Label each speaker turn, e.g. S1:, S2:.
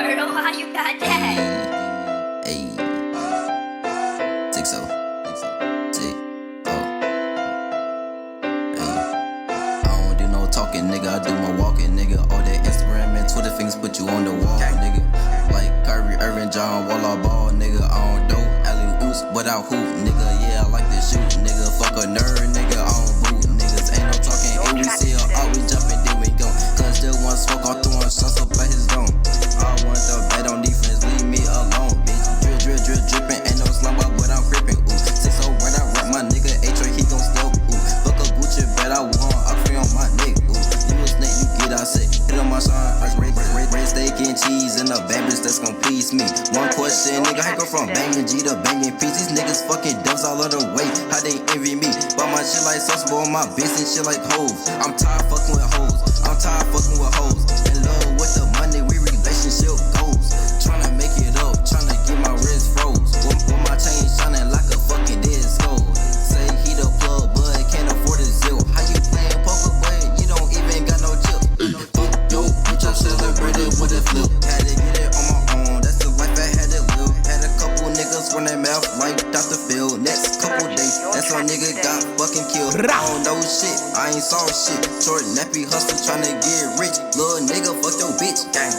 S1: Myrtle, how you got that?
S2: Hey, 6-0, 6-0. Hey, I don't do no talking, nigga. I do my walking, nigga. All that Instagram and Twitter things put you on the wall, nigga. Like Kyrie Irving, John Wall, ball, nigga. I don't do alley-oops without hoop, nigga. Yeah, I like to shoot, nigga. Fuck a nerd, nigga. I don't boot, niggas. Ain't no talking. If we see her out, we jumping, then we go. Cause still one smoke, all throwing shots up like his dome. I want the bet on defense, leave me alone, bitch. Drippin', ain't no slump up, but I'm crippin', ooh. 6-0 right, I rap my nigga, H-Ray, he gon' steal, ooh. Fuck a Gucci, bet I won, I free on my nigga, ooh. You a snake, you get out sick. Hit on my son, red steak and cheese, and a bad bitch that's gon' please me. One question, nigga, I go from banging G to banging P. These niggas fucking dumps all of the way, how they envy me. But my shit like sauce, boy, my bitch and shit like hoes. I'm tired fucking with hoes, I'm tired fucking with hoes. In love with the money, we relationship goals. Tryna make it up, tryna get my wrist froze. With my chain shining like a fucking disco. Say he the plug, but can't afford a zero. How you playing poker, but you don't even got no chip? Fuck yo, bitch, I celebrated with a flip. Had to get it on my own, that's the life I had to live. Had a couple niggas run their mouth like Dr. Phil. Next couple days, that's our nigga got fucking killed. I don't know shit, I ain't saw shit. Short nappy hustle tryna get rich. Little nigga, fuck your bitch, gang.